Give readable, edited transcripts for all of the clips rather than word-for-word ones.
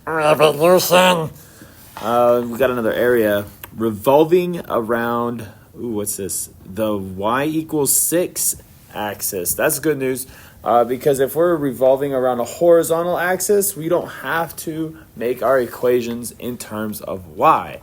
Revolution. We got another area revolving around. Ooh, what's this? The y equals 6 axis. That's good news. Because if we're revolving around a horizontal axis, we don't have to make our equations in terms of y.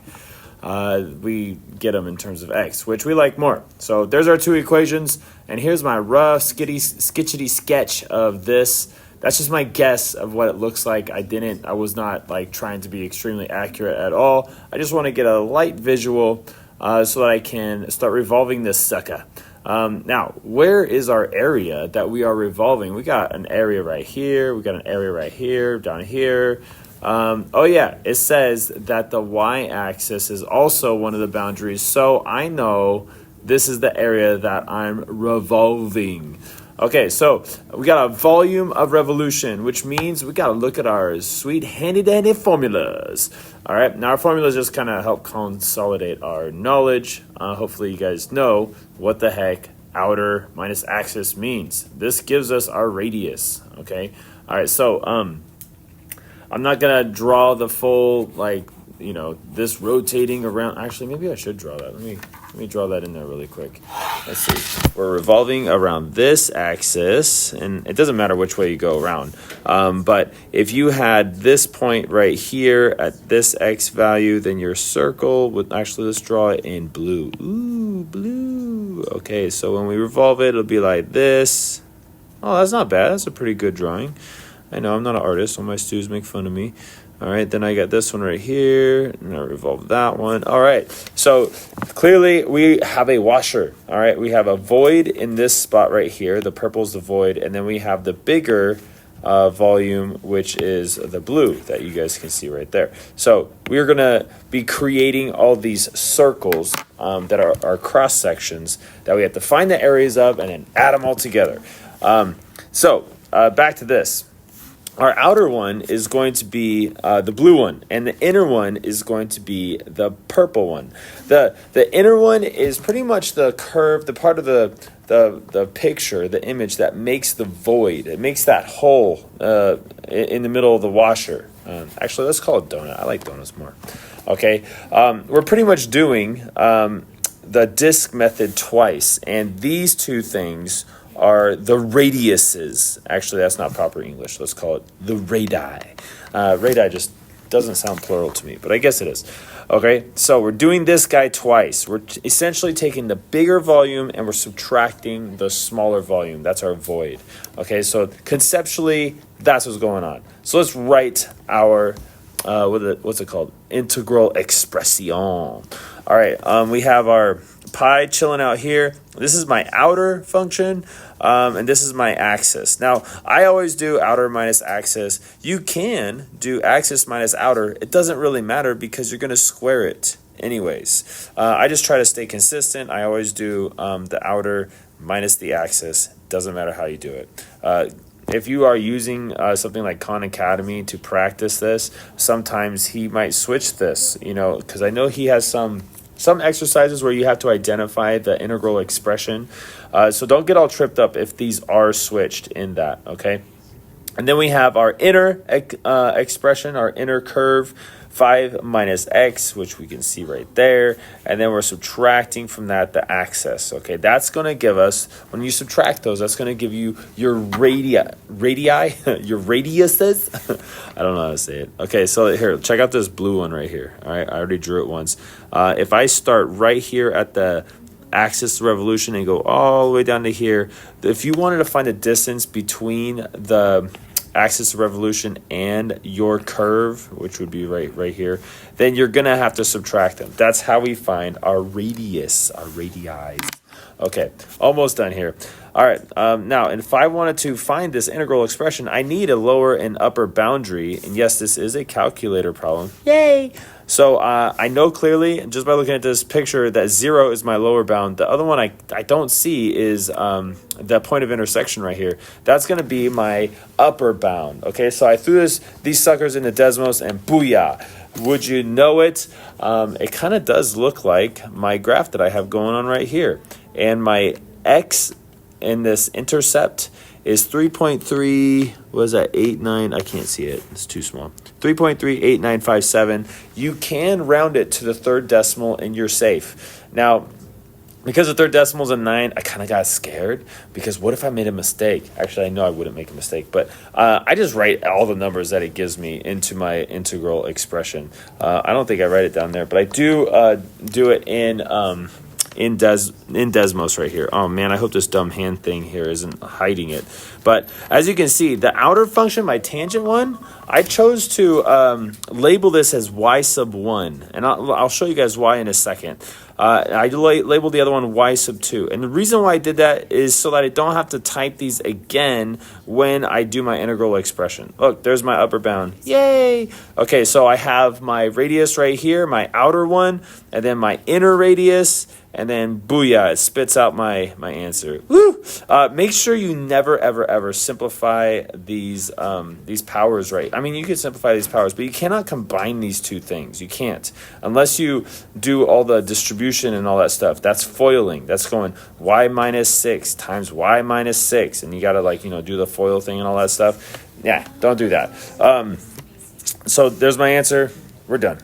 We get them in terms of x, which we like more. So there's our two equations, and here's my rough sketchy sketch of this. That's just my guess of what it looks like. I was not like trying to be extremely accurate at all. I just want to get a light visual so that I can start revolving this sucker. Now, where is our area that we are revolving? We got an area right here. We got an area right here, down here. Oh yeah, it says that the y-axis is also one of the boundaries. So I know this is the area that I'm revolving. Okay, so we got a volume of revolution, which means we got to look at our sweet handy-dandy formulas. All right, now our formulas just kind of help consolidate our knowledge. Hopefully you guys know what the heck outer minus axis means. This gives us our radius, okay? All right, so I'm not going to draw the full, this rotating around. Actually, maybe I should draw that. Let me draw that in there really quick. Let's see. We're revolving around this axis, and it doesn't matter which way you go around. But if you had this point right here at this x value, then your circle would actually, let's draw it in blue. Ooh, blue. Okay, so when we revolve it, it'll be like this. Oh, that's not bad. That's a pretty good drawing. I know I'm not an artist, so my students make fun of me. All right, then I got this one right here, and I revolve that one. All right, so clearly we have a washer. All right, we have a void in this spot right here. The purple is the void, and then we have the bigger volume, which is the blue that you guys can see right there. So we're going to be creating all these circles that are our cross sections that we have to find the areas of and then add them all together. So back to this. Our outer one is going to be the blue one, and the inner one is going to be the purple one. The inner one is pretty much the curve, the part of the picture, the image that makes the void. It makes that hole in the middle of the washer. Actually, let's call it donut. I like donuts more. Okay, we're pretty much doing the disk method twice, and these two things are the radiuses. Actually, that's not proper English. Let's call it the radii. Radii just doesn't sound plural to me, but I guess it is. Okay, so we're doing this guy twice. We're essentially taking the bigger volume and we're subtracting the smaller volume. That's our void. Okay, so conceptually, that's what's going on. So let's write our, what's it called? Integral expression. All right, we have our pi chilling out here. This is my outer function, and this is my axis. Now, I always do outer minus axis. You can do axis minus outer. It doesn't really matter because you're going to square it anyways. I just try to stay consistent. I always do the outer minus the axis. Doesn't matter how you do it. If you are using something like Khan Academy to practice this, sometimes he might switch this, because I know he has some exercises where you have to identify the integral expression. So don't get all tripped up if these are switched in that, okay? And then we have our inner expression, our inner curve, 5 minus x, which we can see right there. And then we're subtracting from that the axis, okay? That's going to give us, when you subtract those, that's going to give you your radii, your radiuses. I don't know how to say it. Okay, so here, check out this blue one right here. All right, I already drew it once. If I start right here at the axis of revolution and go all the way down to here, if you wanted to find the distance between the axis of revolution and your curve, which would be right here, then you're gonna have to subtract them. That's how we find our radius, our radii. Okay, almost done here. All right, now, if I wanted to find this integral expression, I need a lower and upper boundary. And yes, this is a calculator problem. Yay! So I know clearly, just by looking at this picture, that 0 is my lower bound. The other one I don't see is the point of intersection right here. That's going to be my upper bound. Okay, so I threw these suckers into Desmos, and booyah! Would you know it? It kind of does look like my graph that I have going on right here. And my x in this intercept is 3.3, what is that, 89? I can't see it. It's too small. 3.38957. You can round it to the third decimal and you're safe. Now, because the third decimal is a 9, I kind of got scared because what if I made a mistake? Actually, I know I wouldn't make a mistake, but I just write all the numbers that it gives me into my integral expression. I don't think I write it down there, but I do do it in Desmos right here. Oh man, I hope this dumb hand thing here isn't hiding it. But as you can see, the outer function, my tangent one, I chose to label this as y sub 1. And I'll show you guys why in a second. I labeled the other one y sub 2. And the reason why I did that is so that I don't have to type these again when I do my integral expression. Look, there's my upper bound. Yay! Okay, so I have my radius right here, my outer one, and then my inner radius, and then booyah, it spits out my answer. Woo! Make sure you never, ever simplify these powers right. I mean, you can simplify these powers, but you cannot combine these two things. You can't. Unless you do all the distribution and all that stuff. That's foiling. That's going y minus 6 times y minus 6. And you got to, do the FOIL thing and all that stuff. Yeah, don't do that. So there's my answer. We're done.